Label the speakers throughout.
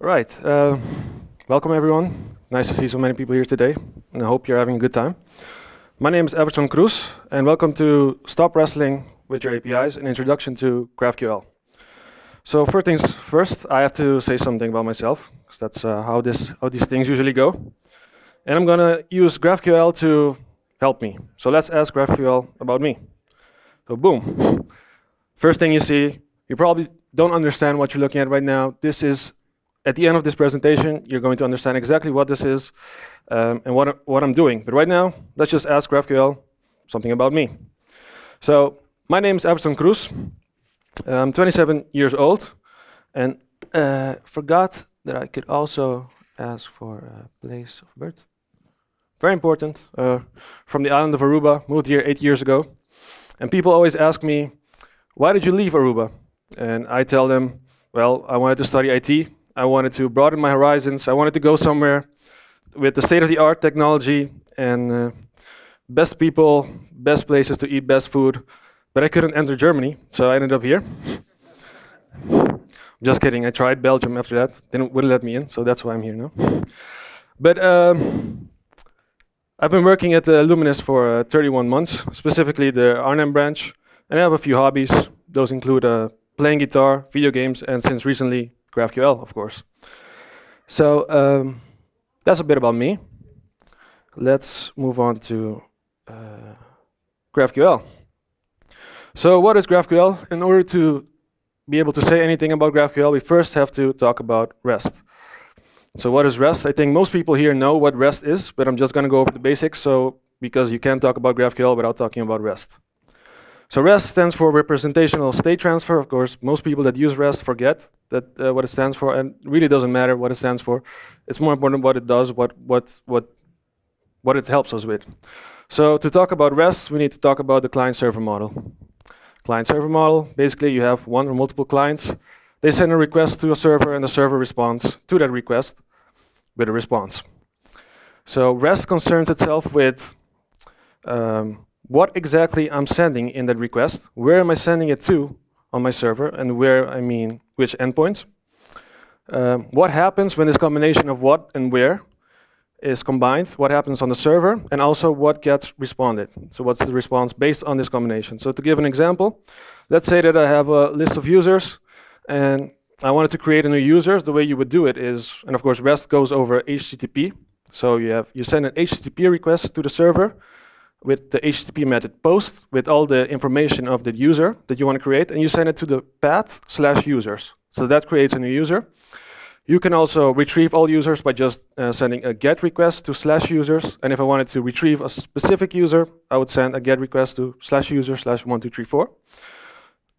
Speaker 1: Right. Welcome, everyone. Nice to see so many people here today, and I hope you're having a good time. My name is Evertson Croes, and welcome to Stop Wrestling with Your APIs, an introduction to GraphQL. So first things first, I have to say something about myself, because that's how these things usually go. And I'm going to use GraphQL to help me. So let's ask GraphQL about me. So boom. First thing you see, you probably don't understand what you're looking at right now. This is, at the end of this presentation, you're going to understand exactly what this is and what I'm doing. But right now, let's just ask GraphQL something about me. So my name is Evertson Croes. I'm 27 years old, and forgot that I could also ask for a place of birth. Very important. From the island of Aruba, moved here 8 years ago. And people always ask me, why did you leave Aruba? And I tell them, well, I wanted to study IT. I wanted to broaden my horizons. I wanted to go somewhere with the state-of-the-art technology and best people, best places to eat best food. But I couldn't enter Germany, so I ended up here. Just kidding. I tried Belgium after that. Wouldn't let me in, so that's why I'm here now. But I've been working at Luminis for 31 months, specifically the Arnhem branch, and I have a few hobbies. Those include playing guitar, video games, and since recently, GraphQL, of course. So that's a bit about me. Let's move on to GraphQL. So what is GraphQL? In order to be able to say anything about GraphQL, we first have to talk about REST. So what is REST? I think most people here know what REST is, but I'm just going to go over the basics, because you can't talk about GraphQL without talking about REST. So REST stands for Representational State Transfer. Of course, most people that use REST forget that what it stands for, and it really doesn't matter what it stands for. It's more important what it does, what it helps us with. So to talk about REST, we need to talk about the client-server model. Client-server model, basically you have one or multiple clients. They send a request to a server, and the server responds to that request with a response. So REST concerns itself with what exactly I'm sending in that request, where am I sending it to on my server, and where, I mean, which endpoints. What happens when this combination of what and where is combined, what happens on the server, and also what gets responded. So what's the response based on this combination. So to give an example, let's say that I have a list of users, and I wanted to create a new user. The way you would do it is, and of course REST goes over HTTP. So you send an HTTP request to the server with the HTTP method post with all the information of the user that you want to create, and you send it to the path/users. So that creates a new user. You can also retrieve all users by just sending a GET request to /users. And if I wanted to retrieve a specific user, I would send a GET request to /user/1234.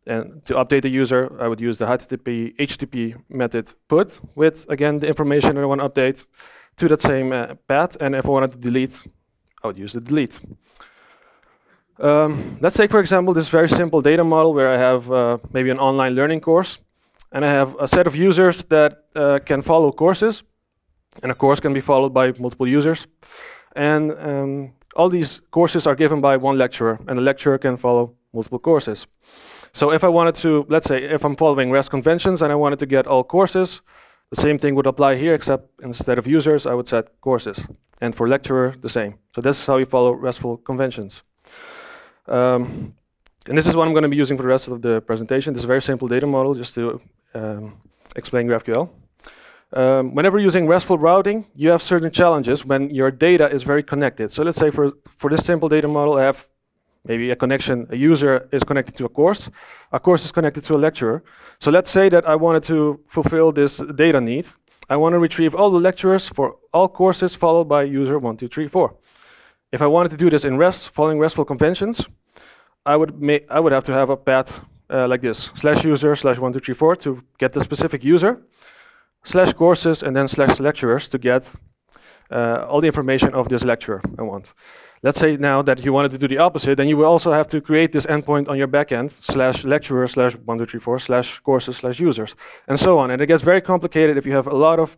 Speaker 1: And to update the user, I would use the HTTP method put with, again, the information that I want to update to that same path. And if I wanted to delete, I would use the delete. Let's take, for example, this very simple data model where I have maybe an online learning course. And I have a set of users that can follow courses. And a course can be followed by multiple users. And all these courses are given by one lecturer. And the lecturer can follow multiple courses. So if I wanted to, let's say, if I'm following REST conventions and I wanted to get all courses, the same thing would apply here, except instead of users, I would set courses. And for lecturer, the same. So this is how you follow RESTful conventions. And this is what I'm going to be using for the rest of the presentation. This is a very simple data model, just to explain GraphQL. Whenever using RESTful routing, you have certain challenges when your data is very connected. So let's say for this simple data model, I have maybe a connection, a user is connected to a course is connected to a lecturer. So let's say that I wanted to fulfill this data need. I want to retrieve all the lecturers for all courses followed by user 1, 2, 3, 4. If I wanted to do this in REST, following RESTful conventions, I would have to have a path like this, /user/1, 2, 3, 4 to get the specific user, /courses, and then /lecturers to get all the information of this lecturer I want. Let's say now that you wanted to do the opposite, then you will also have to create this endpoint on your backend, /lecturer/1, 2, 3, 4, /courses/users, and so on. And it gets very complicated if you have a lot of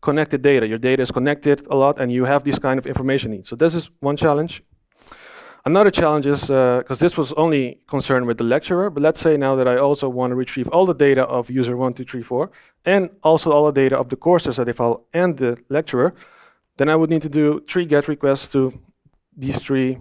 Speaker 1: connected data. Your data is connected a lot, and you have these kind of information needs. So this is one challenge. Another challenge is, because this was only concerned with the lecturer, but let's say now that I also want to retrieve all the data of user 1, 2, 3, 4, and also all the data of the courses that they follow and the lecturer, then I would need to do 3 GET requests to these 3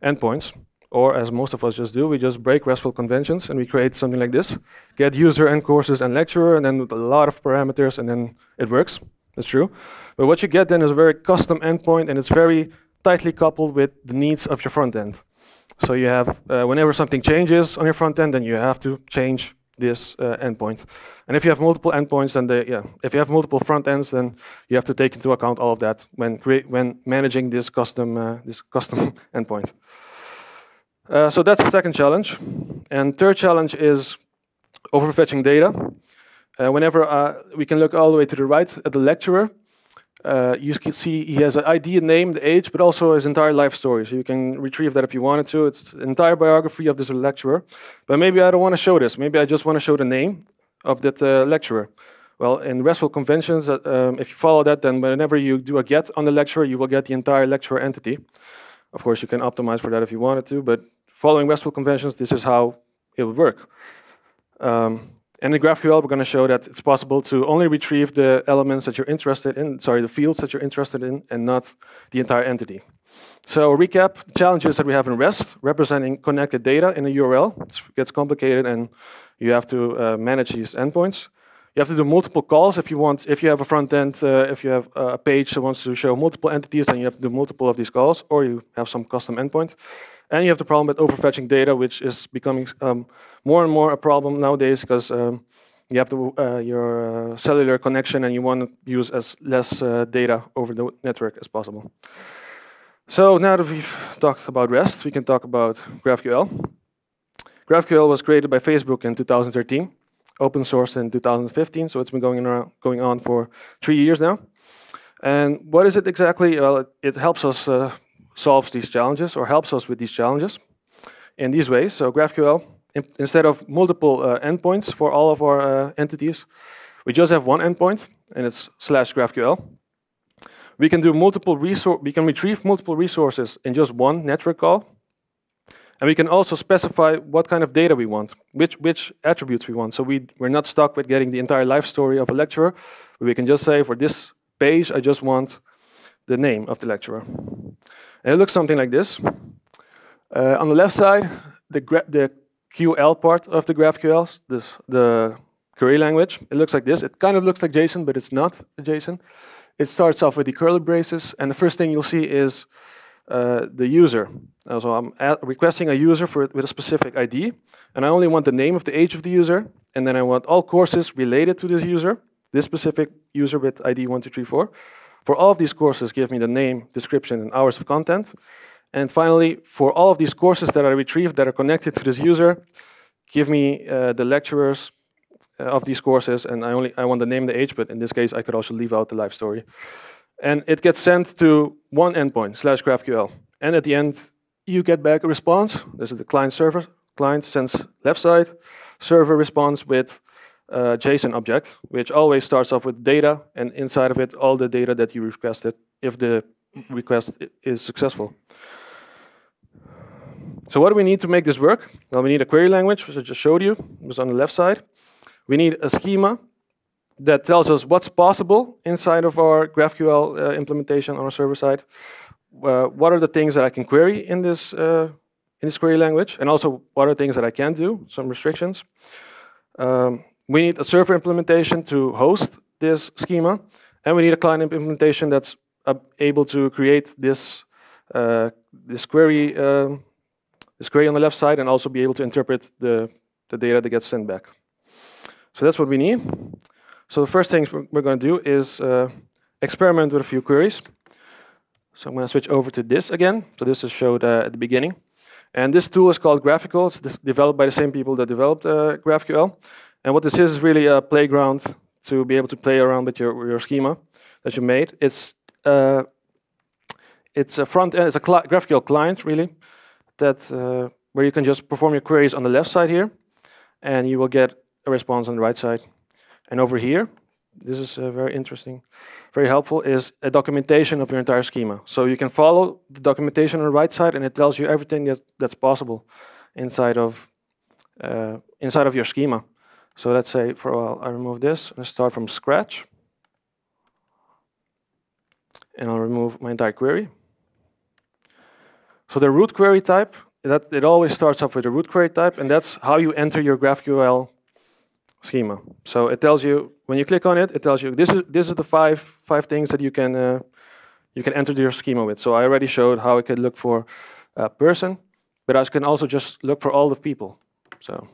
Speaker 1: endpoints. Or as most of us just do, we just break RESTful conventions and we create something like this. Get user and courses and lecturer, and then with a lot of parameters, and then it works. That's true. But what you get then is a very custom endpoint, and it's very tightly coupled with the needs of your front end. So you have, whenever something changes on your front end, then you have to change this endpoint. And if you have multiple endpoints, then if you have multiple front ends, then you have to take into account all of that when managing this custom endpoint. So that's the second challenge. And third challenge is overfetching data. Whenever we can look all the way to the right at the lecturer, you can see he has an ID, a name, the age, but also his entire life story. So you can retrieve that if you wanted to. It's the entire biography of this lecturer. But maybe I don't want to show this. Maybe I just want to show the name of that lecturer. Well, in RESTful conventions, if you follow that, then whenever you do a GET on the lecturer, you will get the entire lecturer entity. Of course, you can optimize for that if you wanted to, but following RESTful conventions, this is how it would work. And in GraphQL, we're going to show that it's possible to only retrieve the elements that you're interested in, the fields that you're interested in, and not the entire entity. So recap, challenges that we have in REST, representing connected data in a URL. It gets complicated, and you have to manage these endpoints. You have to do multiple calls if you have a front end, if you have a page that wants to show multiple entities, then you have to do multiple of these calls, or you have some custom endpoint. And you have the problem with overfetching data, which is becoming more and more a problem nowadays, because you have your cellular connection and you want to use as less data over the network as possible. So now that we've talked about REST, we can talk about GraphQL. GraphQL was created by Facebook in 2013. Open sourced in 2015, so it's been going on for 3 years now. And what is it exactly? Well, it helps us solve these challenges, or helps us with these challenges in these ways. So GraphQL, instead of multiple endpoints for all of our entities, we just have one endpoint, and it's /GraphQL. We can do we can retrieve multiple resources in just one network call. And we can also specify what kind of data we want, which attributes we want. So we're not stuck with getting the entire life story of a lecturer. We can just say, for this page, I just want the name of the lecturer. And it looks something like this. On the left side, the QL part of the GraphQL, the query language, it looks like this. It kind of looks like JSON, but it's not JSON. It starts off with the curly braces, and the first thing you'll see is the user. So I'm requesting a user with a specific ID, and I only want the name of the age of the user, and then I want all courses related to this user, this specific user with ID 1, 2, 3, 4. For all of these courses, give me the name, description, and hours of content. And finally, for all of these courses that I retrieved that are connected to this user, give me the lecturers of these courses, and I want the name and the age, but in this case, I could also leave out the life story. And it gets sent to one endpoint, /GraphQL. And at the end, you get back a response. This is the client server. Client sends left side. Server responds with a JSON object, which always starts off with data, and inside of it, all the data that you requested, if the request is successful. So what do we need to make this work? Well, we need a query language, which I just showed you. It was on the left side. We need a schema that tells us what's possible inside of our GraphQL implementation on our server side. What are the things that I can query in this query language, and also what are things that I can't do, some restrictions. We need a server implementation to host this schema, and we need a client implementation that's able to create this query on the left side, and also be able to interpret the data that gets sent back. So that's what we need. So the first thing we're going to do is experiment with a few queries. So I'm going to switch over to this again. So this is showed at the beginning. And this tool is called GraphQL. It's developed by the same people that developed GraphQL. And what this is really a playground to be able to play around with your schema that you made. It's a front end, it's a GraphQL client really, that where you can just perform your queries on the left side here, and you will get a response on the right side. And over here, this is very interesting, very helpful, is a documentation of your entire schema. So you can follow the documentation on the right side, and it tells you everything that's possible inside of your schema. So let's say for a while I remove this and start from scratch, and I'll remove my entire query. So the root query type, it always starts off with the root query type, and that's how you enter your GraphQL schema. So it tells you, when you click on it, it tells you this is the five things that you can enter your schema with. So I already showed how I could look for a person, but I can also just look for all the people. So,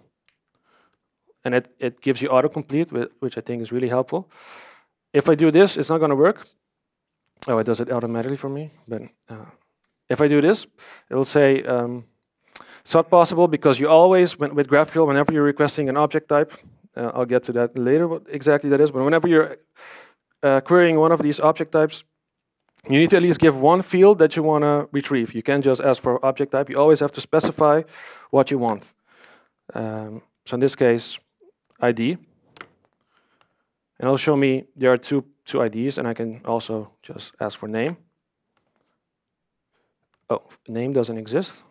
Speaker 1: and it gives you autocomplete, which I think is really helpful. If I do this, it's not going to work. Oh, it does it automatically for me. But if I do this, it will say it's not possible because you always, with GraphQL, whenever you're requesting an object type, I'll get to that later, what exactly that is, but whenever you're querying one of these object types, you need to at least give one field that you want to retrieve. You can't just ask for object type. You always have to specify what you want. So in this case, ID. And it'll show me there are two IDs, and I can also just ask for name. Oh, name doesn't exist.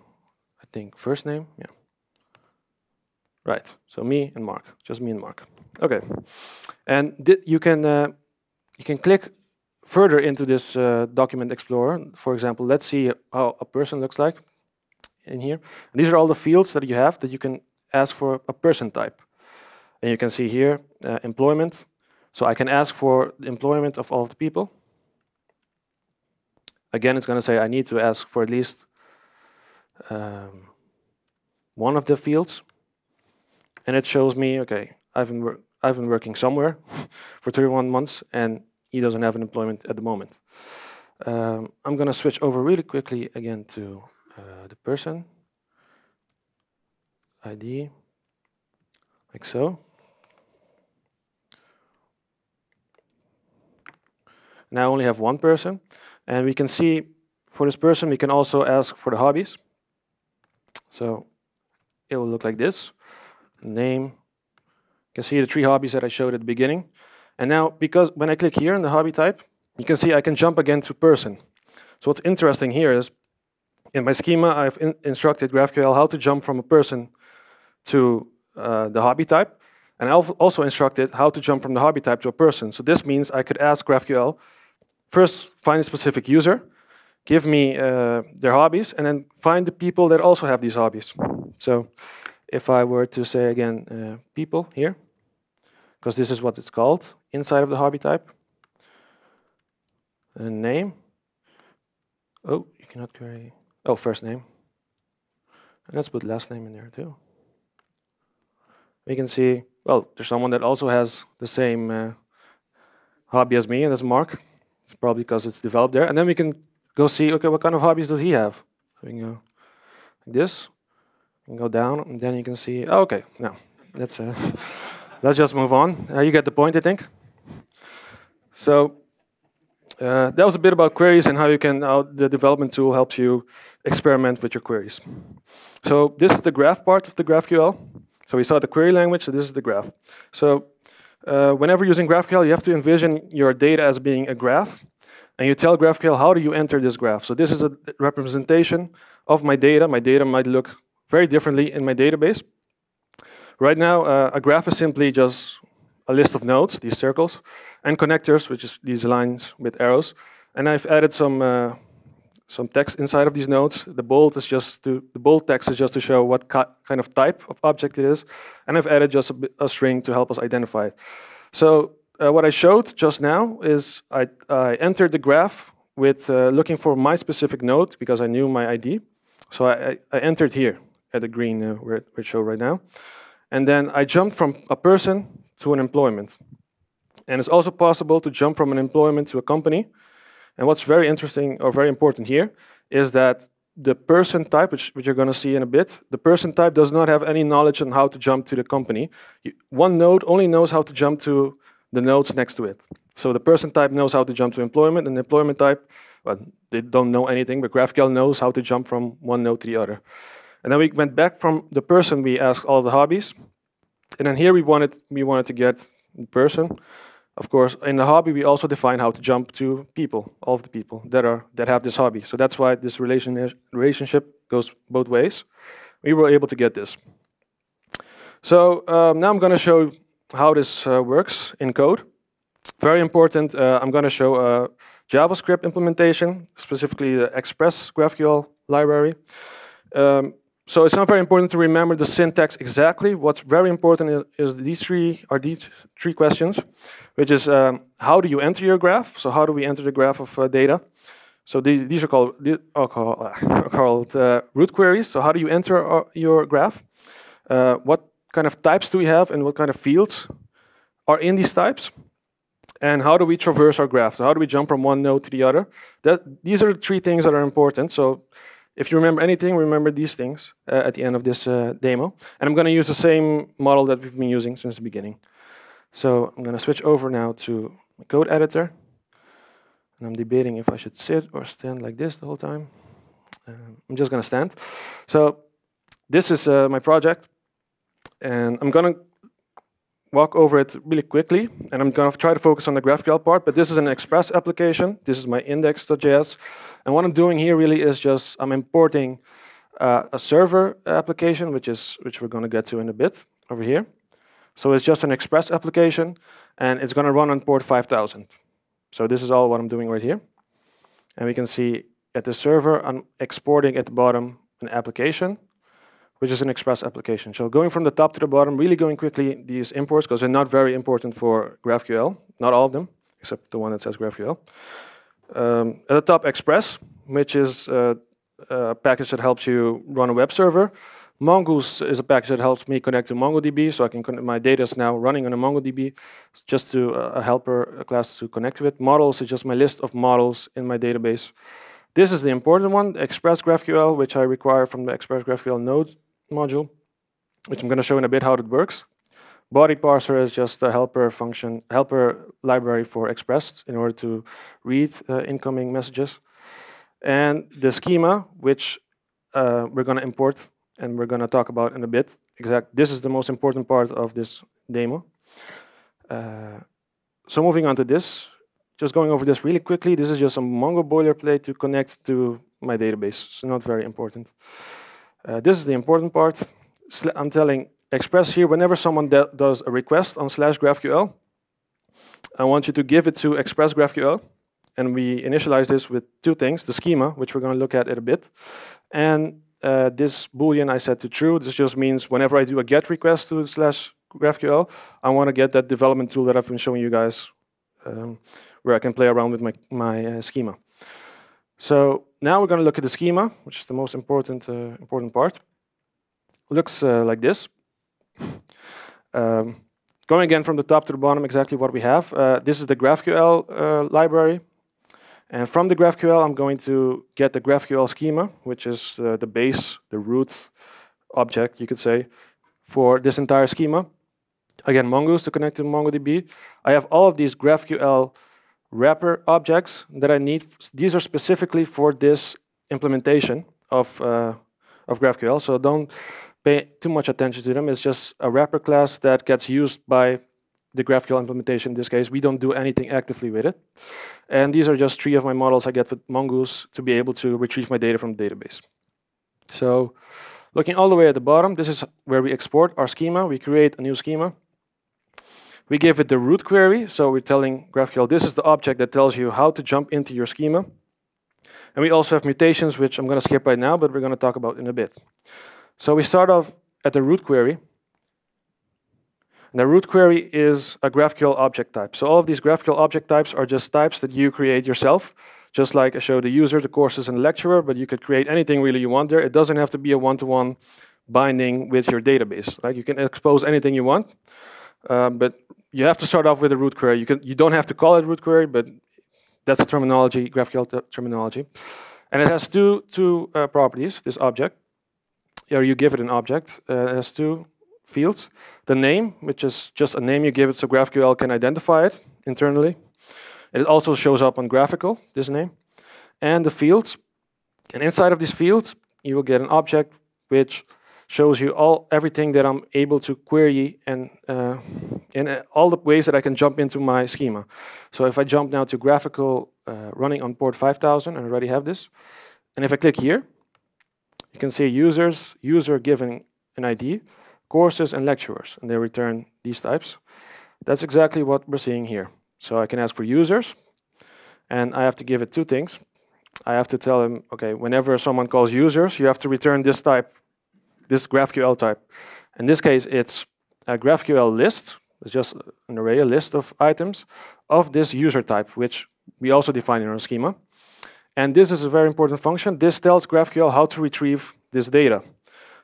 Speaker 1: I think first name, yeah. Right, so me and Mark, just me and Mark. Okay, and you can click further into this document explorer. For example, let's see how a person looks like in here. And these are all the fields that you have that you can ask for a person type. And you can see here, employment. So I can ask for the employment of all of the people. Again, it's going to say I need to ask for at least one of the fields. And it shows me, okay, I've been working somewhere for 31 months, and he doesn't have an employment at the moment. I'm going to switch over really quickly again to the person ID, like so. Now I only have one person, and we can see for this person we can also ask for the hobbies. So it will look like this. Name. You can see the 3 hobbies that I showed at the beginning. And now, because when I click here in the hobby type, you can see I can jump again to person. So what's interesting here is, in my schema, I've instructed GraphQL how to jump from a person to the hobby type. And I've also instructed how to jump from the hobby type to a person. So this means I could ask GraphQL, first find a specific user, give me their hobbies, and then find the people that also have these hobbies. So if I were to say again people here, because this is what it's called inside of the hobby type, and name. Oh, you cannot query. Oh, first name. And let's put last name in there too. We can see, well, there's someone that also has the same hobby as me, and that's Mark. It's probably because it's developed there. And then we can go see, okay, what kind of hobbies does he have? So we can go like this. We can go down, and then you can see, oh, okay, no, let's just move on. You get the point, I think. So that was a bit about queries and how you can, how the development tool helps you experiment with your queries. So this is the graph part of the GraphQL. So we saw the query language, so this is the graph. So whenever using GraphQL, you have to envision your data as being a graph, and you tell GraphQL, how do you enter this graph? So this is a representation of my data. My data might look very differently in my database. Right now, a graph is simply just a list of nodes, these circles, and connectors, which is these lines with arrows. And I've added some text inside of these nodes. The bold text is just to show what kind of type of object it is, and I've added just a string to help us identify it. So what I showed just now is I entered the graph with looking for my specific node because I knew my ID. So I entered here at the green where it showed right now, and then I jumped from a person to an employment. And it's also possible to jump from an employment to a company. And what's very interesting or very important here is that the person type, which you're going to see in a bit, the person type does not have any knowledge on how to jump to the company. One node only knows how to jump to the nodes next to it. So the person type knows how to jump to employment, and the employment type, well, they don't know anything, but GraphQL knows how to jump from one node to the other. And then we went back from the person, we asked all the hobbies. And then here we wanted to get the person. Of course, in the hobby, we also define how to jump to people, all of the people that have this hobby. So that's why this relationship goes both ways. We were able to get this. So now I'm going to show how this works in code. Very important, I'm going to show a JavaScript implementation, specifically the Express GraphQL library. So it's not very important to remember the syntax exactly. What's very important is these three questions, which is how do you enter your graph? So how do we enter the graph of data? So these are called root queries. So how do you enter your graph? What kind of types do we have and what kind of fields are in these types? And how do we traverse our graph? So how do we jump from one node to the other? These are the three things that are important. So if you remember anything, remember these things at the end of this demo. And I'm going to use the same model that we've been using since the beginning. So I'm going to switch over now to my code editor. And I'm debating if I should sit or stand like this the whole time. I'm just going to stand. So this is my project. And I'm going to walk over it really quickly, and I'm going to try to focus on the GraphQL part, but this is an Express application. This is my index.js. And what I'm doing here really is just I'm importing a server application, which we're going to get to in a bit over here. So it's just an Express application, and it's going to run on port 5000. So this is all what I'm doing right here. And we can see at the server, I'm exporting at the bottom an application, which is an Express application. So going from the top to the bottom, really going quickly, these imports, because they're not very important for GraphQL, not all of them, except the one that says GraphQL. At the top, Express, which is a package that helps you run a web server. Mongoose is a package that helps me connect to MongoDB, so I can my data is now running on a MongoDB, just to a helper class to connect to it. Models is just my list of models in my database. This is the important one, Express GraphQL, which I require from the Express GraphQL node module, which I'm going to show in a bit how it works. Body parser is just a helper library for Express in order to read incoming messages. And the schema, which we're going to import and we're going to talk about in a bit. This is the most important part of this demo. So moving on to this, just going over this really quickly. This is just a Mongo boilerplate to connect to my database, so not very important. This is the important part. I'm telling Express here, whenever someone does a request on /GraphQL, I want you to give it to Express GraphQL. And we initialize this with two things, the schema, which we're going to look at in a bit. And this Boolean I set to true. This just means whenever I do a GET request to /GraphQL, I want to get that development tool that I've been showing you guys, where I can play around with my schema. So now we're going to look at the schema, which is the most important part. Looks like this. Going again from the top to the bottom, exactly what we have. This is the GraphQL library. And from the GraphQL, I'm going to get the GraphQL schema, which is the base, the root object, you could say, for this entire schema. Again, Mongoose to connect to MongoDB. I have all of these GraphQL wrapper objects that I need. These are specifically for this implementation of GraphQL, so don't pay too much attention to them. It's just a wrapper class that gets used by the GraphQL implementation. In this case, we don't do anything actively with it. And these are just 3 of my models I get with Mongoose to be able to retrieve my data from the database. So looking all the way at the bottom, this is where we export our schema. We create a new schema. We give it the root query, so we're telling GraphQL this is the object that tells you how to jump into your schema. And we also have mutations, which I'm going to skip right now, but we're going to talk about in a bit. So we start off at the root query. And the root query is a GraphQL object type. So all of these GraphQL object types are just types that you create yourself, just like I showed the user, the courses, and the lecturer, but you could create anything really you want there. It doesn't have to be a one-to-one binding with your database. Right? You can expose anything you want, but you have to start off with a root query. You don't have to call it root query, but that's the terminology, GraphQL terminology. And it has two properties, this object. Or you give it an object. It has 2 fields. The name, which is just a name you give it so GraphQL can identify it internally. It also shows up on graphical, this name. And the fields. And inside of these fields, you will get an object which shows you everything that I'm able to query and in all the ways that I can jump into my schema. So if I jump now to GraphQL running on port 5000, I already have this. And if I click here, you can see users, user given an ID, courses, and lecturers, and they return these types. That's exactly what we're seeing here. So I can ask for users, and I have to give it two things. I have to tell them, okay, whenever someone calls users, you have to return this type, this GraphQL type. In this case, it's a GraphQL list. It's just an array, a list of items of this user type, which we also define in our schema. And this is a very important function. This tells GraphQL how to retrieve this data.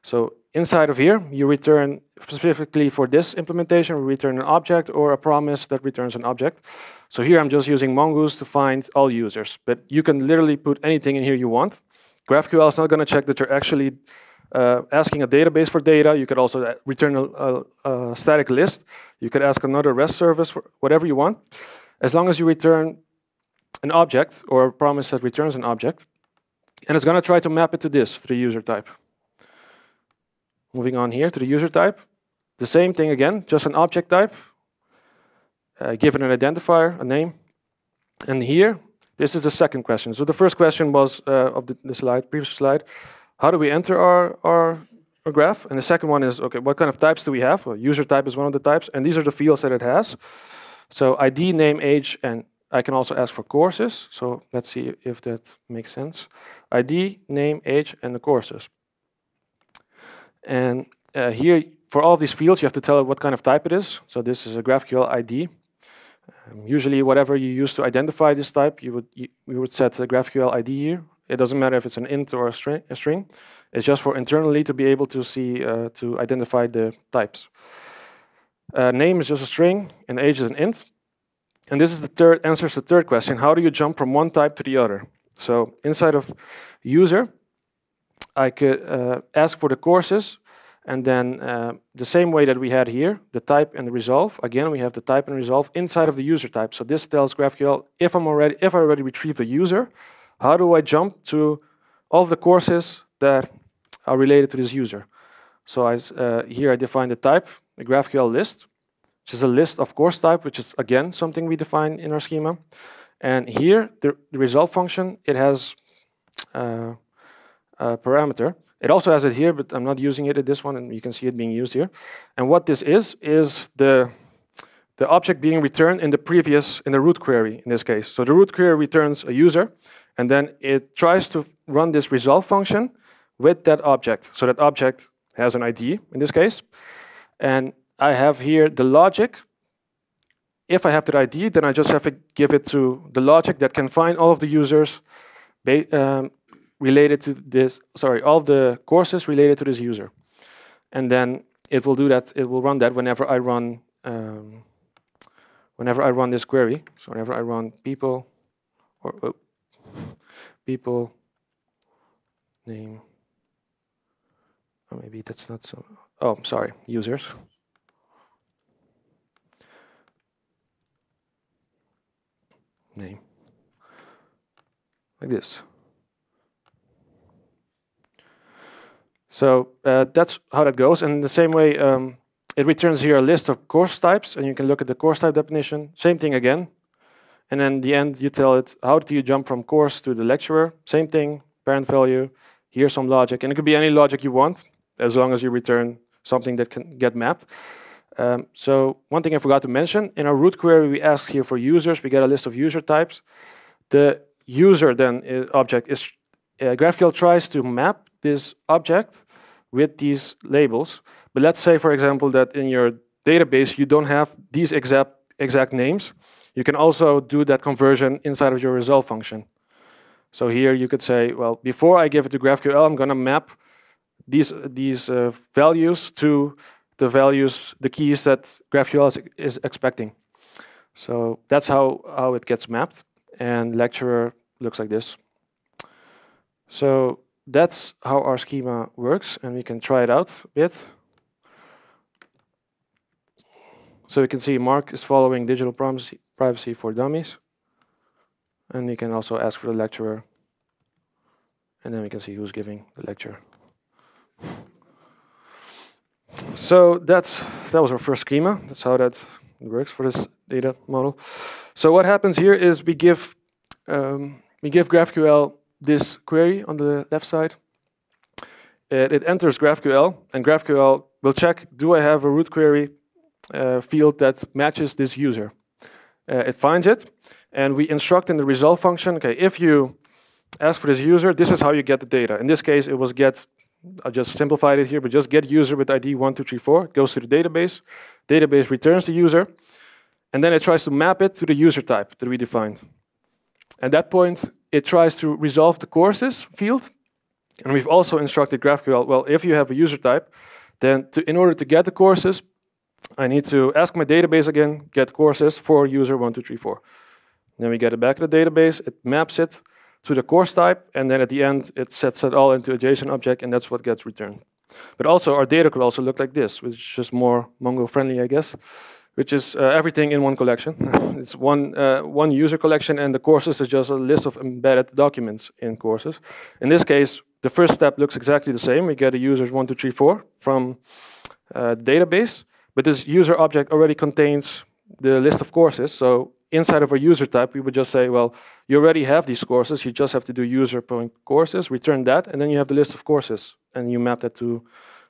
Speaker 1: So inside of here, you return, specifically for this implementation, we return an object or a promise that returns an object. So here I'm just using Mongoose to find all users, but you can literally put anything in here you want. GraphQL is not going to check that you're actually asking a database for data. You could also return a static list. You could ask another REST service for whatever you want. As long as you return an object or a promise that returns an object, and it's going to try to map it to this, to the user type. Moving on here to the user type, the same thing again, just an object type, given an identifier, a name. And here, this is the second question. So the first question was of the slide, previous slide, how do we enter our graph? And the second one is, okay, what kind of types do we have? Well, user type is one of the types, and these are the fields that it has. So ID, name, age, and I can also ask for courses. So let's see if that makes sense. ID, name, age, and the courses. And here, for all these fields, you have to tell it what kind of type it is. So this is a GraphQL ID. Usually, whatever you use to identify this type, we would set a GraphQL ID here. It doesn't matter if it's an int or a string. It's just for internally to be able to see, to identify the types. Name is just a string, and age is an int. And this is answers the third question. How do you jump from one type to the other? So inside of user, I could ask for the courses, and then the same way that we had here, the type and the resolve. Again, we have the type and resolve inside of the user type. So this tells GraphQL if I already retrieved the user, how do I jump to all of the courses that are related to this user? So here I define the type, the GraphQL list, which is a list of course type, which is again something we define in our schema. And here the resolve function, it has parameter. It also has it here, but I'm not using it in this one, and you can see it being used here. And what this is the object being returned in the root query in this case. So the root query returns a user, and then it tries to run this resolve function with that object. So that object has an ID in this case, and I have here the logic. If I have that ID, then I just have to give it to the logic that can find all of the users related to this, all of the courses related to this user. And then it will do that, it will run that whenever I run this query. So whenever I run people, or people name, or maybe that's not so, oh, sorry, users. Name, like this. So that's how that goes. And in the same way, it returns here a list of course types, and you can look at the course type definition. Same thing again. And then in the end, you tell it, how do you jump from course to the lecturer? Same thing, parent value. Here's some logic. And it could be any logic you want, as long as you return something that can get mapped. So one thing I forgot to mention, in our root query, we ask here for users. We get a list of user types. The user then object is, GraphQL tries to map this object with these labels. But let's say, for example, that in your database, you don't have these exact names. You can also do that conversion inside of your resolve function. So here you could say, well, before I give it to GraphQL, I'm going to map these values to the values, the keys that GraphQL is expecting. So that's how it gets mapped. And lecturer looks like this. So that's how our schema works, and we can try it out a bit. So we can see Mark is following digital privacy for dummies. And we can also ask for the lecturer. And then we can see who's giving the lecture. So that was our first schema. That's how that works for this data model. So what happens here is we give GraphQL this query on the left side. It enters GraphQL, and GraphQL will check, do I have a root query field that matches this user? It finds it, and we instruct in the resolve function, okay, if you ask for this user, this is how you get the data. In this case, it was get, I just simplified it here, but just get user with ID 1234. It goes to the database. Database returns the user, and then it tries to map it to the user type that we defined. At that point, it tries to resolve the courses field. And we've also instructed GraphQL, well, if you have a user type, then in order to get the courses, I need to ask my database again, get courses for user 1234. Then we get it back to the database, it maps it to the course type, and then at the end, it sets it all into a JSON object, and that's what gets returned. But also, our data could also look like this, which is just more Mongo-friendly, I guess, which is everything in one collection. It's one user collection, and the courses is just a list of embedded documents in courses. In this case, the first step looks exactly the same. We get a user 1234 from the database, but this user object already contains the list of courses. So inside of a user type, we would just say, well, you already have these courses. You just have to do user.courses, return that, and then you have the list of courses, and you map that to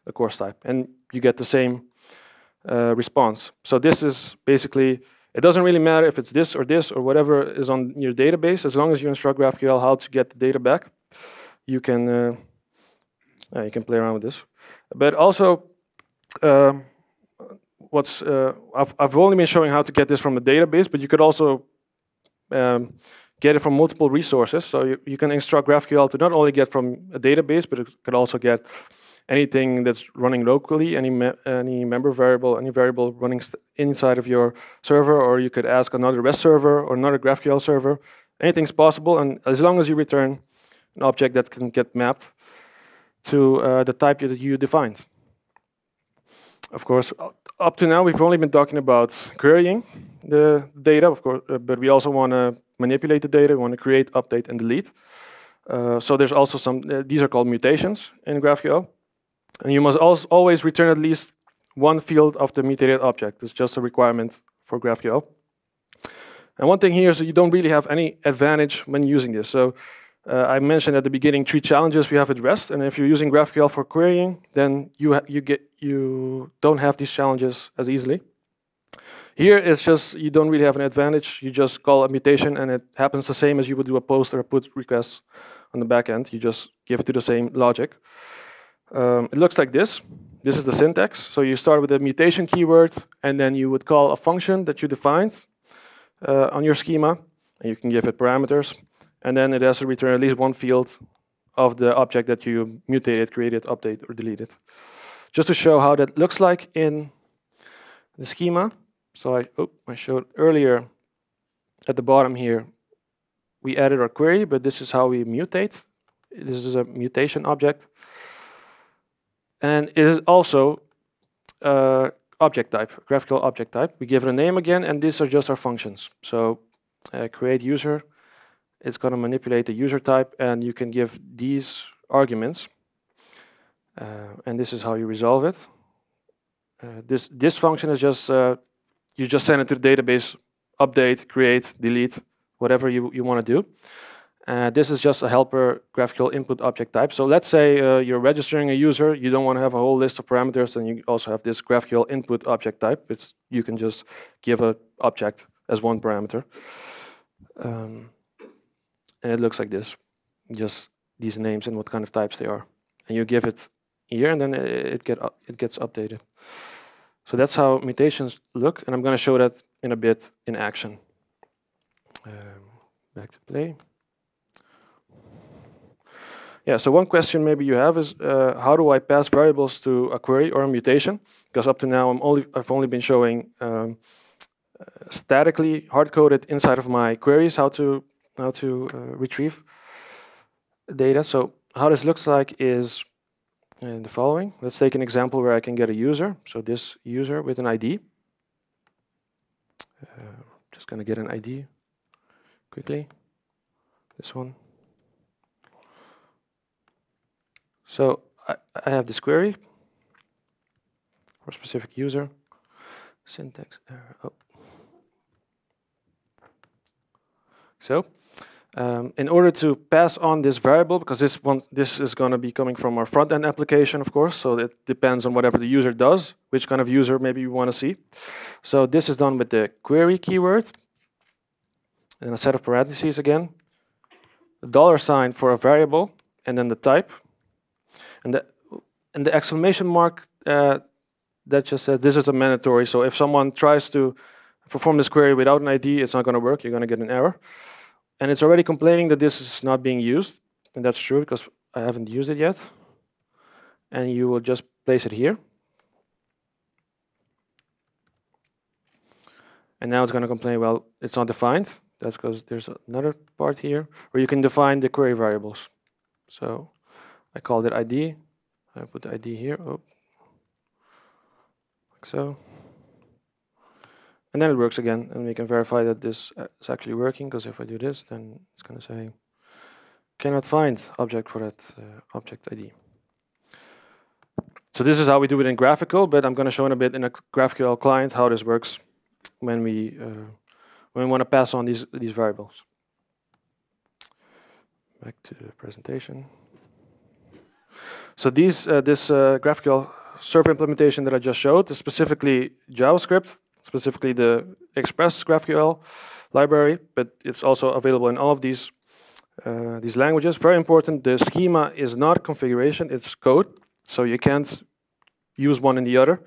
Speaker 1: a course type, and you get the same response. So this is basically, it doesn't really matter if it's this or whatever is on your database, as long as you instruct GraphQL how to get the data back. You can play around with this. But also, I've only been showing how to get this from a database, but you could also get it from multiple resources. So you can instruct GraphQL to not only get from a database, but it could also get anything that's running locally, any member variable, any variable running inside of your server, or you could ask another REST server or another GraphQL server. Anything's possible, and as long as you return an object that can get mapped to the type that you defined. Of course, up to now, we've only been talking about querying the data, of course, but we also want to manipulate the data. We want to create, update, and delete. So there's also some, these are called mutations in GraphQL. And you must always return at least one field of the mutated object. It's just a requirement for GraphQL. And one thing here is that you don't really have any advantage when using this. So I mentioned at the beginning 3 challenges we have at REST, and if you're using GraphQL for querying, then you don't have these challenges as easily. Here it's just you don't really have an advantage. You just call a mutation, and it happens the same as you would do a post or a put request on the back end. You just give it to the same logic. It looks like this. This is the syntax. So you start with a mutation keyword, and then you would call a function that you defined on your schema, and you can give it parameters. And then it has to return at least one field of the object that you mutated, created, updated, or deleted. Just to show how that looks like in the schema. So I showed earlier at the bottom here, we added our query, but this is how we mutate. This is a mutation object. And it is also object type, GraphQL object type. We give it a name again, and these are just our functions. So create user. It's going to manipulate the user type, and you can give these arguments. And this is how you resolve it. This function is just, you just send it to the database, update, create, delete, whatever you want to do. This is just a helper GraphQL input object type. So let's say you're registering a user, you don't want to have a whole list of parameters, and you also have this GraphQL input object type, which you can just give an object as one parameter. And it looks like this, just these names and what kind of types they are. And you give it here, and then it gets updated. So that's how mutations look, and I'm going to show that in a bit in action. Back to play. Yeah, so one question maybe you have is, how do I pass variables to a query or a mutation? Because up to now, I've only been showing statically hard-coded inside of my queries how to retrieve data. So how this looks like is the following. Let's take an example where I can get a user. So this user with an ID. Just going to get an ID quickly. This one. So I have this query for a specific user. Syntax error. Oh. So, in order to pass on this variable, because this is going to be coming from our front-end application, of course, so it depends on whatever the user does, which kind of user maybe you want to see. So this is done with the query keyword, and a set of parentheses again, the $sign for a variable, and then the type, and the exclamation mark that just says this is a mandatory. So if someone tries to perform this query without an ID, it's not going to work. You're going to get an error. And it's already complaining that this is not being used. And that's true because I haven't used it yet. And you will just place it here. And now it's going to complain, well, it's not defined. That's because there's another part here where you can define the query variables. So I called it ID. I put the ID here. Oh. Like so. And then it works again, and we can verify that this is actually working, because if I do this, then it's going to say, cannot find object for that object ID. So this is how we do it in GraphQL, but I'm going to show in a bit in a GraphQL client how this works when we want to pass on these variables. Back to the presentation. So this GraphQL server implementation that I just showed is specifically JavaScript, specifically the Express GraphQL library, but it's also available in all of these languages. Very important, the schema is not configuration, it's code, so you can't use one in the other.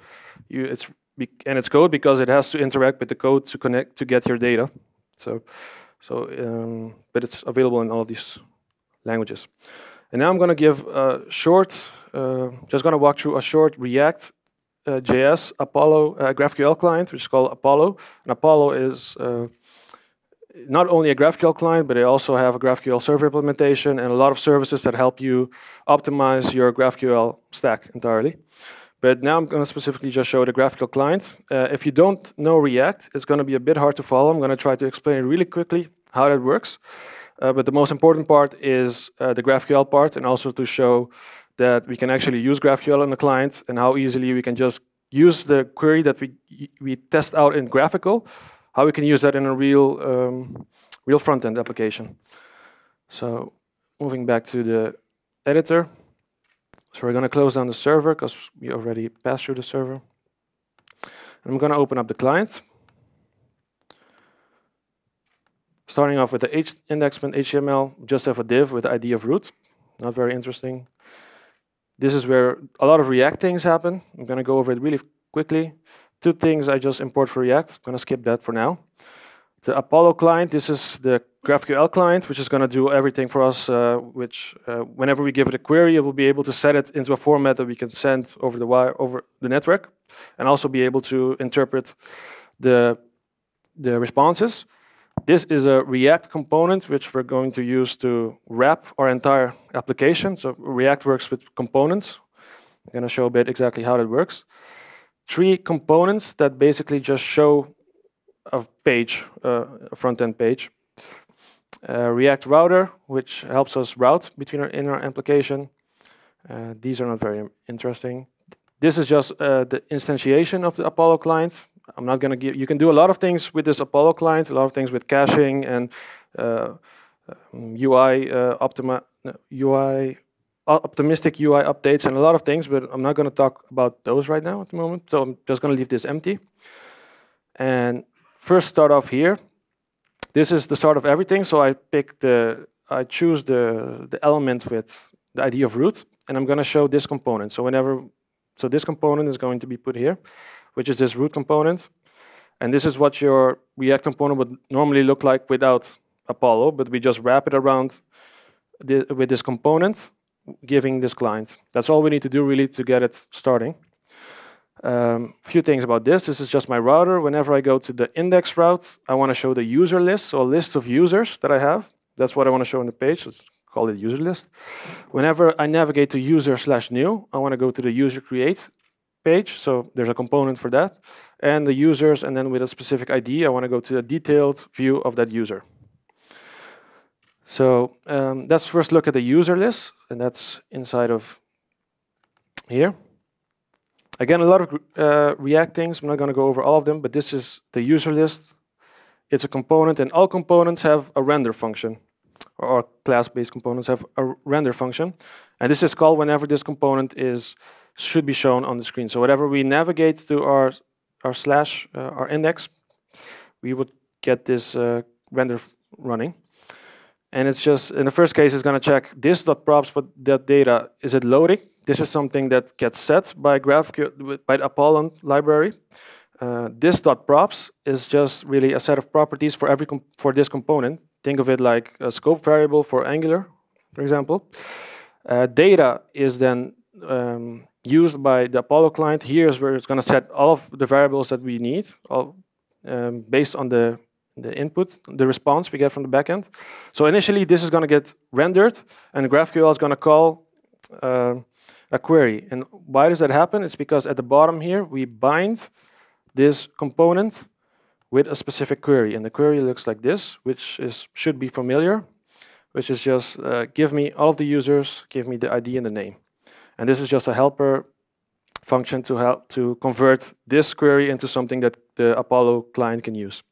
Speaker 1: And it's code because it has to interact with the code to connect to get your data. But it's available in all of these languages. And now I'm going to give a short, just going to walk through a short React JS Apollo GraphQL client, which is called Apollo. And Apollo is not only a GraphQL client, but they also have a GraphQL server implementation and a lot of services that help you optimize your GraphQL stack entirely. But now I'm going to specifically just show the GraphQL client. If you don't know React, it's going to be a bit hard to follow. I'm going to try to explain really quickly how that works. But the most important part is the GraphQL part, and also to show that we can actually use GraphQL on the client and how easily we can just use the query that we test out in GraphQL, how we can use that in a real front-end application. So moving back to the editor. So we're going to close down the server because we already passed through the server. And I'm going to open up the client. Starting off with the index.html, just have a div with the ID of root. Not very interesting. This is where a lot of React things happen. I'm going to go over it really quickly. Two things I just import for React. I'm going to skip that for now. The Apollo client, this is the GraphQL client, which is going to do everything for us, whenever we give it a query, it will be able to set it into a format that we can send over the wire, over the network, and also be able to interpret the responses. This is a React component, which we're going to use to wrap our entire application. So React works with components. I'm going to show a bit exactly how that works. 3 components that basically just show a page, a front-end page. React router, which helps us route between our application. These are not very interesting. This is just the instantiation of the Apollo client. I'm not going to give. You can do a lot of things with this Apollo client. A lot of things with caching and optimistic UI updates and a lot of things. But I'm not going to talk about those right now at the moment. So I'm just going to leave this empty. And first, start off here. This is the start of everything. So I choose the element with the ID of root, and I'm going to show this component. So this component is going to be put here, which is this root component. And this is what your React component would normally look like without Apollo, but we just wrap it around with this component, giving this client. That's all we need to do really to get it starting. Few things about this. This is just my router. Whenever I go to the index route, I want to show the user list, so a list of users that I have. That's what I want to show on the page. Let's call it user list. Whenever I navigate to user/new, I want to go to the user create page. So there's a component for that. And the users, and then with a specific ID, I want to go to a detailed view of that user. So let's first look at the user list, and that's inside of here. Again, a lot of React things. I'm not going to go over all of them, but this is the user list. It's a component, and all components have a render function, or class-based components have a render function. And this is called whenever this component should be shown on the screen. So whenever we navigate to our index, we would get this render running. And it's just, in the first case, it's going to check this.props, but that data, is it loading? This is something that gets set by GraphQL, by the Apollon library. This.props is just really a set of properties for this component. Think of it like a scope variable for Angular, for example. Data is then used by the Apollo client. Here is where it's going to set all of the variables that we need, based on the input, the response we get from the backend. So initially, this is going to get rendered, and GraphQL is going to call a query. And why does that happen? It's because at the bottom here, we bind this component with a specific query. And the query looks like this, which should be familiar, which is just give me all of the users, give me the ID and the name. And this is just a helper function to help to convert this query into something that the Apollo client can use.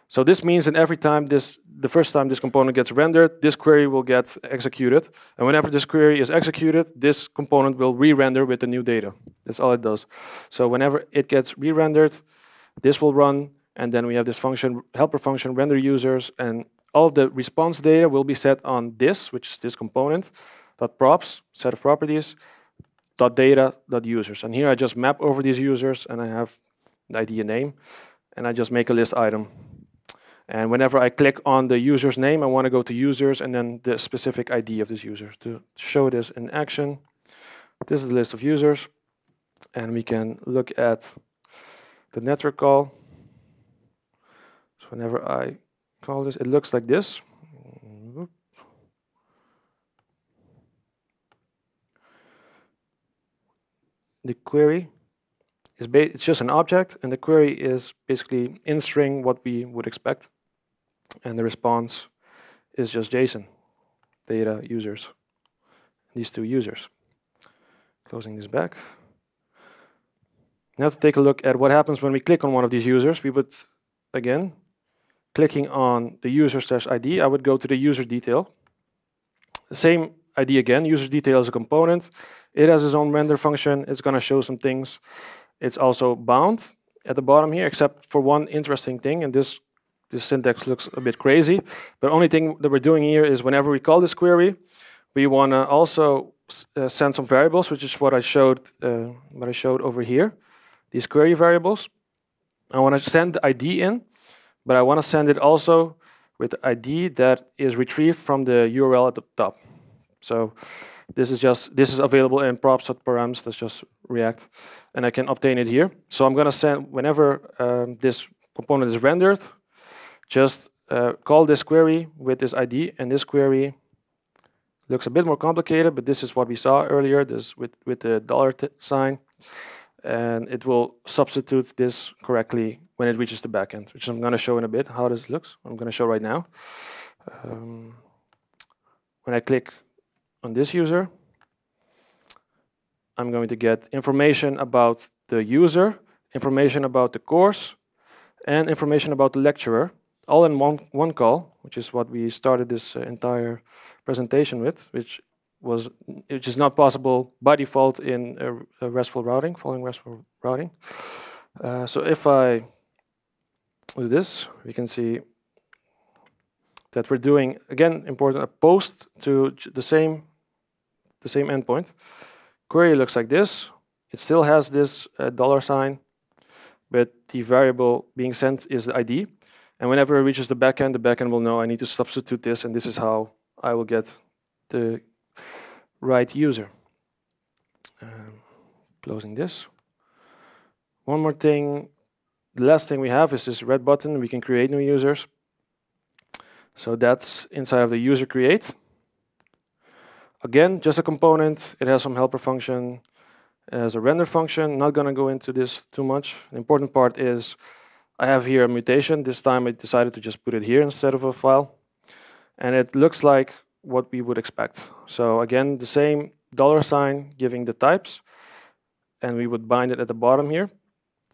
Speaker 1: So this means that every time the first time this component gets rendered, this query will get executed. And whenever this query is executed, this component will re-render with the new data. That's all it does. So whenever it gets re-rendered, this will run, and then we have this function, helper function, render users, and all of the response data will be set on this, which is this component, .props, set of properties, .data, .users. And here I just map over these users, and I have the ID and name, and I just make a list item. And whenever I click on the user's name, I want to go to users and then the specific ID of this user. To show this in action, this is the list of users, and we can look at the network call. So whenever I call this, it looks like this. The query is it's just an object, and the query is basically in string what we would expect. And the response is just JSON, data, users, these two users. Closing this back. Now to take a look at what happens when we click on one of these users, we would, again, clicking on the user/ID, I would go to the user detail. The same ID again, user detail is a component. It has its own render function. It's going to show some things. It's also bound at the bottom here, except for one interesting thing, and this syntax looks a bit crazy. But the only thing that we're doing here is whenever we call this query, we want to also send some variables, which is what I showed over here. These query variables. I want to send the ID in, but I want to send it also with the ID that is retrieved from the URL at the top. So this is available in props.params. That's just React, and I can obtain it here. So I'm going to send whenever this component is rendered, just call this query with this ID, and this query looks a bit more complicated, but this is what we saw earlier. This with the $sign, and it will substitute this correctly when it reaches the backend, which I'm going to show in a bit how this looks. I'm going to show right now. When I click on this user, I'm going to get information about the user, information about the course, and information about the lecturer, all in one call, which is what we started this entire presentation with, which is not possible by default in a RESTful routing, following RESTful routing. So if I do this, we can see that we're doing, again, important, a post to the same endpoint. Query looks like this. It still has this $sign, but the variable being sent is the ID. And whenever it reaches the backend will know I need to substitute this, and this is how I will get the right user. Closing this. One more thing. The last thing we have is this red button. We can create new users. So that's inside of the user create. Again, just a component. It has some helper function. It has a render function. Not going to go into this too much. The important part is I have here a mutation. This time I decided to just put it here instead of a file. And it looks like what we would expect. So again, the same $sign giving the types. and we would bind it at the bottom here.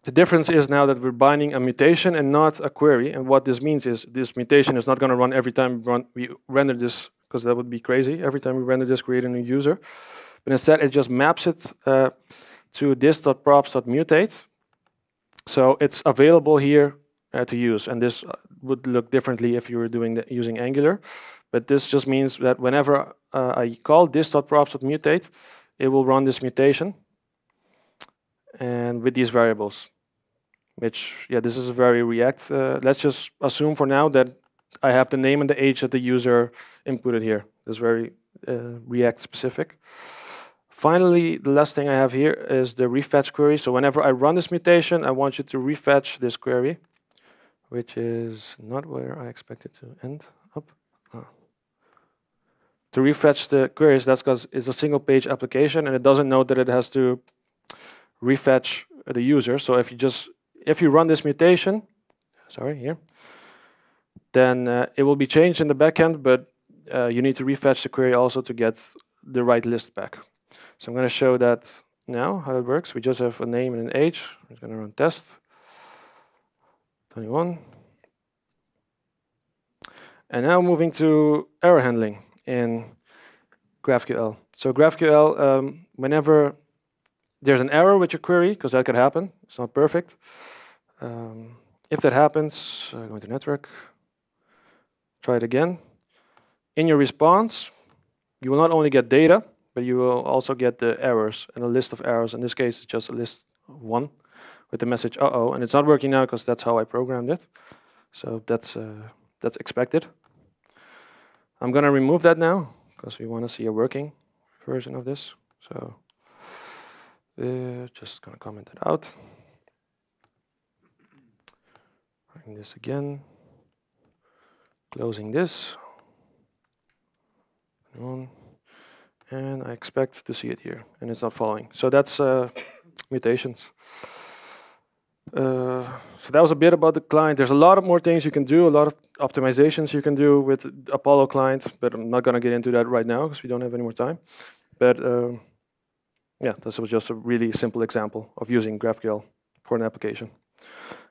Speaker 1: The difference is now that we're binding a mutation and not a query. And what this means is this mutation is not going to run every time we render this, because that would be crazy. Every time we render this, create a new user. But instead, it just maps it to this.props.mutate. So it's available here to use. And this would look differently if you were doing using Angular. But this just means that whenever I call this.props.mutate, it will run this mutation. And with these variables, which, yeah, this is a very React. Let's just assume for now that I have the name and the age that the user inputted here. This is very React specific. Finally, the last thing I have here is the refetch query. So whenever I run this mutation, I want you to refetch this query, which is not where I expect it to end up. To refetch the queries, that's because it's a single page application and it doesn't know that it has to refetch the user. So if you run this mutation, then it will be changed in the backend, but you need to refetch the query also to get the right list back. So I'm going to show that now, how it works. We just have a name and an age. I'm going to run test 21. And now moving to error handling in GraphQL. So GraphQL, whenever there's an error with your query, because that could happen, it's not perfect. If that happens, go into network, try it again. In your response, you will not only get data, but you will also get the errors and a list of errors. In this case, it's just a list of 1 with the message uh-oh, and it's not working now because that's how I programmed it. So that's expected. I'm going to remove that now because we want to see a working version of this. So just going to comment it out. Running this again. Closing this. And I expect to see it here, and it's not following. So that's mutations. So that was a bit about the client. There's a lot of more things you can do, a lot of optimizations you can do with the Apollo client, but I'm not going to get into that right now because we don't have any more time. But yeah, this was just a really simple example of using GraphQL for an application.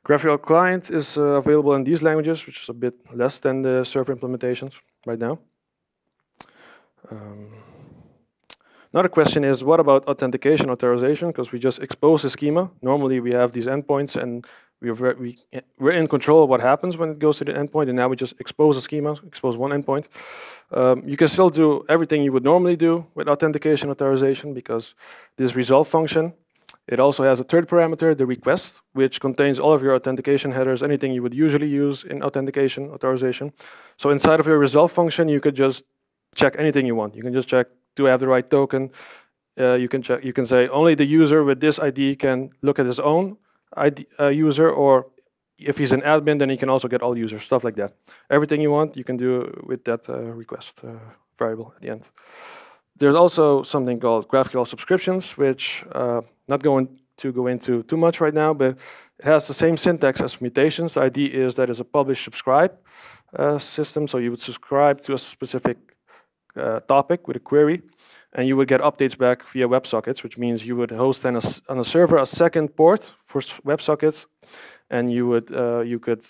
Speaker 1: GraphQL client is available in these languages, which is a bit less than the server implementations right now. Another question is, what about authentication, authorization? Because we just expose the schema. Normally we have these endpoints and we're in control of what happens when it goes to the endpoint, and now we just expose a schema, expose one endpoint. You can still do everything you would normally do with authentication, authorization, because this resolve function, it also has a third parameter, the request, which contains all of your authentication headers, anything you would usually use in authentication, authorization. So inside of your resolve function, you could just check anything you want. You can just check, do I have the right token? You can say only the user with this ID can look at his own ID, user, or if he's an admin, then he can also get all users, stuff like that. Everything you want, you can do with that request variable at the end. There's also something called GraphQL Subscriptions, which not going to go into too much right now, but it has the same syntax as mutations. The idea is that it's a publish-subscribe system, so you would subscribe to a specific topic with a query, and you would get updates back via WebSockets, which means you would host on a server a second port for WebSockets, and you could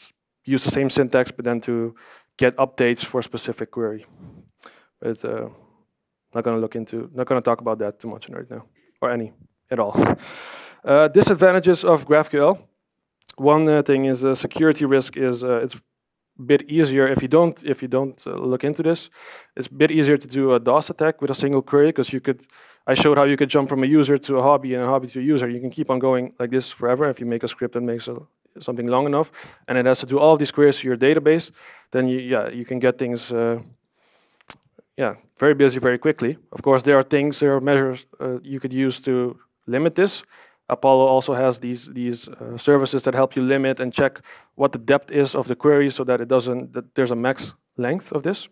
Speaker 1: use the same syntax, but then to get updates for a specific query. But not going to talk about that too much right now, or any at all. Disadvantages of GraphQL. One thing is security risk is it's a bit easier if you don't look into this. It's a bit easier to do a DOS attack with a single query, because I showed how you could jump from a user to a hobby and a hobby to a user. You can keep on going like this forever if you make a script that makes something long enough, and it has to do all of these queries to your database. Then you can get things very busy very quickly. Of course, there are measures you could use to limit this. Apollo also has these services that help you limit and check what the depth is of the query, so that there's a max length of this.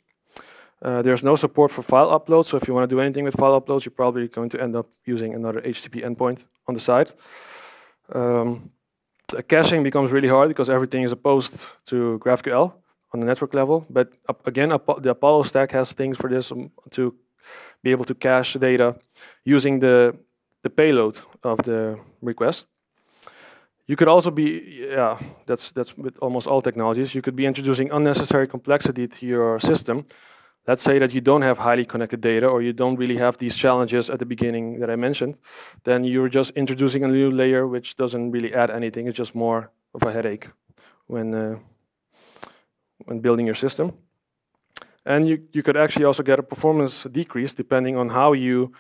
Speaker 1: There's no support for file uploads, so if you want to do anything with file uploads, you're probably going to end up using another HTTP endpoint on the side. Caching becomes really hard because everything is opposed to GraphQL on the network level. But again, the Apollo stack has things for this to be able to cache data using the the payload of the request. You could also be, yeah, that's with almost all technologies, you could be introducing unnecessary complexity to your system. Let's say that you don't have highly connected data, or you don't really have these challenges at the beginning that I mentioned. Then you're just introducing a new layer which doesn't really add anything. It's just more of a headache when building your system. And you could actually also get a performance decrease depending on how you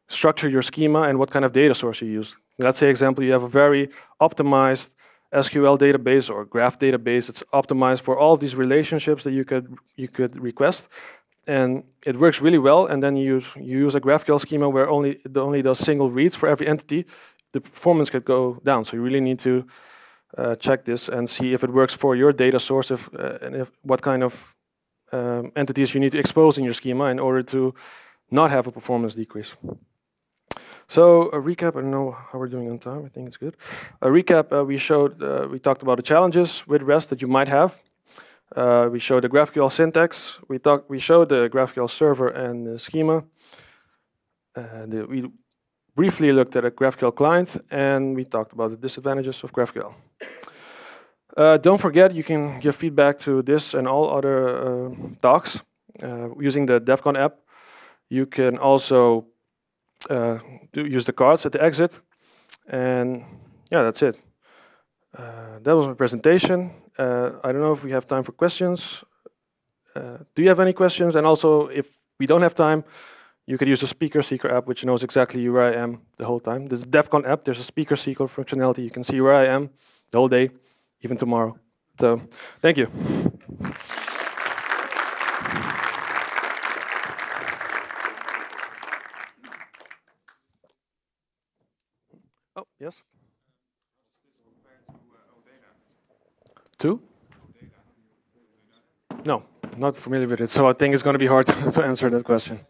Speaker 1: structure your schema and what kind of data source you use. Let's say, example, you have a very optimized SQL database or graph database. It's optimized for all these relationships that you could request, and it works really well. And then you use a GraphQL schema where it only does single reads for every entity. The performance could go down. So you really need to check this and see if it works for your data source, and what kind of entities you need to expose in your schema in order to not have a performance decrease. So a recap, I don't know how we're doing on time, I think it's good. A recap, we talked about the challenges with REST that you might have. We showed the GraphQL syntax, we showed the GraphQL server and the schema. We briefly looked at a GraphQL client, and we talked about the disadvantages of GraphQL. Don't forget, you can give feedback to this and all other talks using the DevCon app. You can also use the cards at the exit. And yeah, that's it. That was my presentation. I don't know if we have time for questions. Do you have any questions? And also, if we don't have time, you could use the speaker seeker app, which knows exactly where I am the whole time. There's a DevCon app, there's a speaker seeker functionality. You can see where I am the whole day, even tomorrow. So, thank you. Oh, yes? Two? No, not familiar with it, so I think it's going to be hard to answer that question.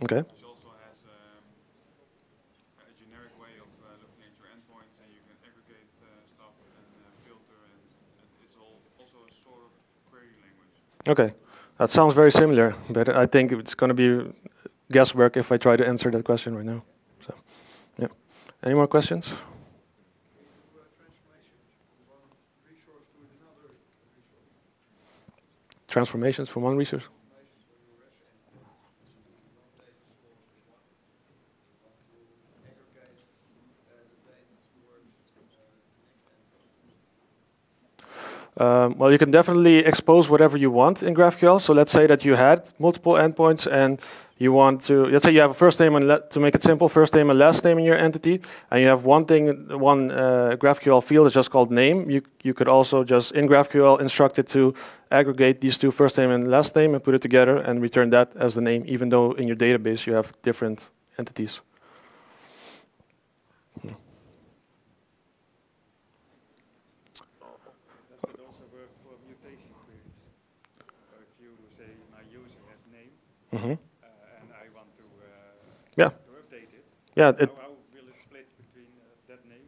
Speaker 1: Okay.
Speaker 2: Which also has a generic way of looking at your endpoints, and you can aggregate stuff and filter, and it's also a sort of query language.
Speaker 1: Okay, that sounds very similar, but I think it's going to be guesswork if I try to answer that question right now. So, yeah. Any more questions? Transformations from one resource? Well, you can definitely expose whatever you want in GraphQL. So let's say that you had multiple endpoints and you want to, let's say you have a first name and to make it simple, first name and last name in your entity, and you have one GraphQL field is just called name. You could also just in GraphQL instruct it to aggregate these two, first name and last name, and put it together and return that as the name, even though in your database you have different entities. Mm-hmm.
Speaker 2: And I want to,
Speaker 1: yeah.
Speaker 2: to update it.
Speaker 1: Yeah.
Speaker 2: How will it split between that name?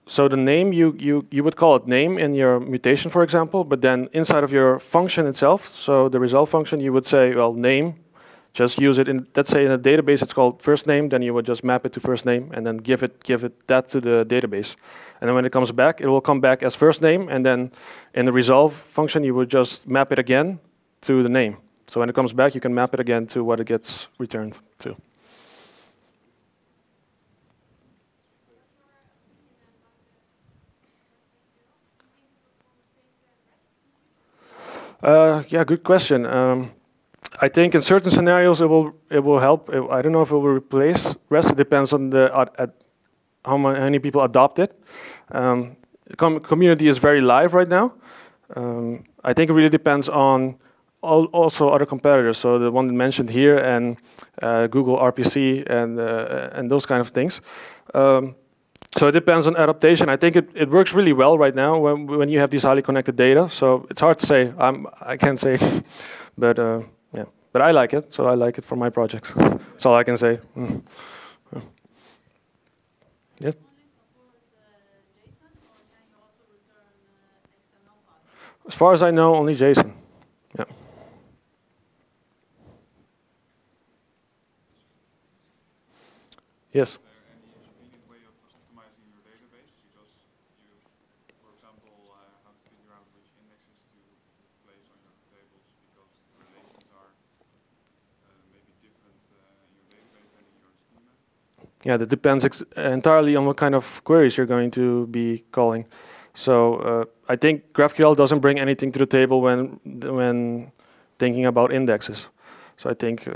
Speaker 1: So the name, you would call it name in your mutation, for example, but then inside of your function itself, so the result function, you would say, well, name, just use it in, let's say in a database it's called first name, then you would just map it to first name and then give it that to the database. And then when it comes back, it will come back as first name, and then in the resolve function, you would just map it again to the name. So when it comes back, you can map it again to what it gets returned to. Yeah, good question. I think in certain scenarios it will help. I don't know if it will replace REST. It depends on how many people adopt it. The community is very live right now. I think it really depends on also other competitors, so the one mentioned here, and Google RPC and those kind of things. So it depends on adaptation. I think it works really well right now when you have these highly connected data. So it's hard to say. I can't say, but yeah. But I like it, so I like it for my projects. That's all I can say. Yeah. As far as I know, only JSON. Yeah. Yes.
Speaker 2: Is there any convenient way of optimizing your database? Because you, for example, have to figure out which indexes to place on your tables because the relations are maybe different in your database than in your schema.
Speaker 1: Yeah, that depends entirely on what kind of queries you're going to be calling. So I think GraphQL doesn't bring anything to the table when thinking about indexes. So I think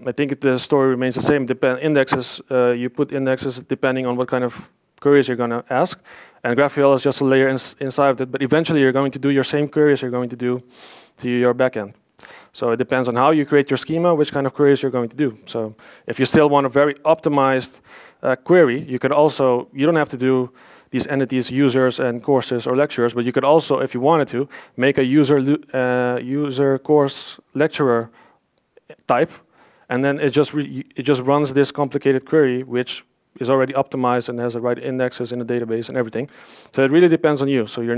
Speaker 1: I think the story remains the same. Indexes, you put indexes depending on what kind of queries you're going to ask, and GraphQL is just a layer inside of it. But eventually, you're going to do your same queries you're going to do to your backend. So it depends on how you create your schema, which kind of queries you're going to do. So if you still want a very optimized query, you don't have to do these entities, users and courses or lecturers, but you could also, if you wanted to, make a user course lecturer type, and then it just runs this complicated query, which is already optimized and has the right indexes in the database and everything. So it really depends on you. So you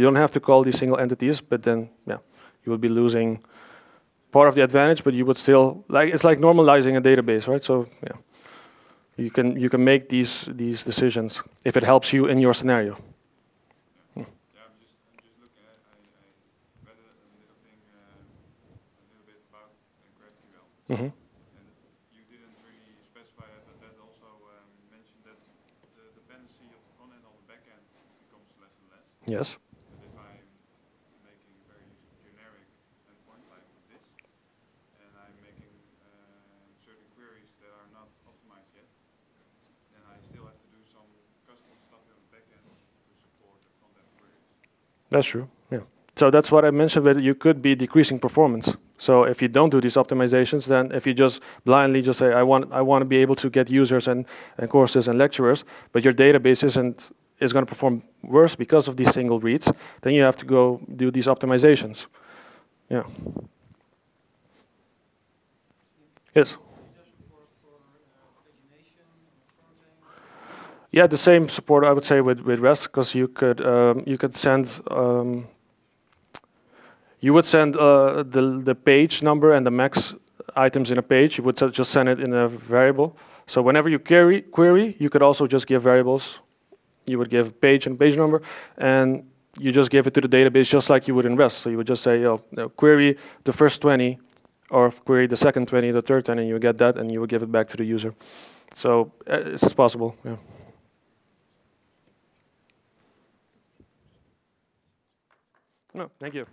Speaker 1: don't have to call these single entities, but then you would be losing part of the advantage, but you would still it's like normalizing a database, right? So you can make these decisions if it helps you in your scenario.
Speaker 2: Yeah, I'm just looking at. I read a little thing, a little bit about GraphQL,
Speaker 1: Mm-hmm.
Speaker 2: and you didn't really specify that, but that also mentioned that the dependency of the front end on the back end becomes less and less.
Speaker 1: Yes.
Speaker 2: But if I'm making very generic endpoint like this, and I'm making certain queries that are not optimized yet, then I still have to do some custom stuff on the back end to support the front end queries.
Speaker 1: That's true. Yeah. So that's what I mentioned, that you could be decreasing performance. So if you don't do these optimizations, then if you just blindly just say, I want to be able to get users and courses and lecturers, but your database is going to perform worse because of these single reads, then you have to go do these optimizations. Yeah. Yes. Yeah, the same support I would say with REST, because you could send you would send the page number and the max items in a page. You would just send it in a variable. So whenever you query, you could also just give variables. You would give page and page number, and you just give it to the database just like you would in REST. So you would just say, query the first 20, or query the second 20, the third 20, and you would get that, and you would give it back to the user. So it's possible. Yeah. No, thank you.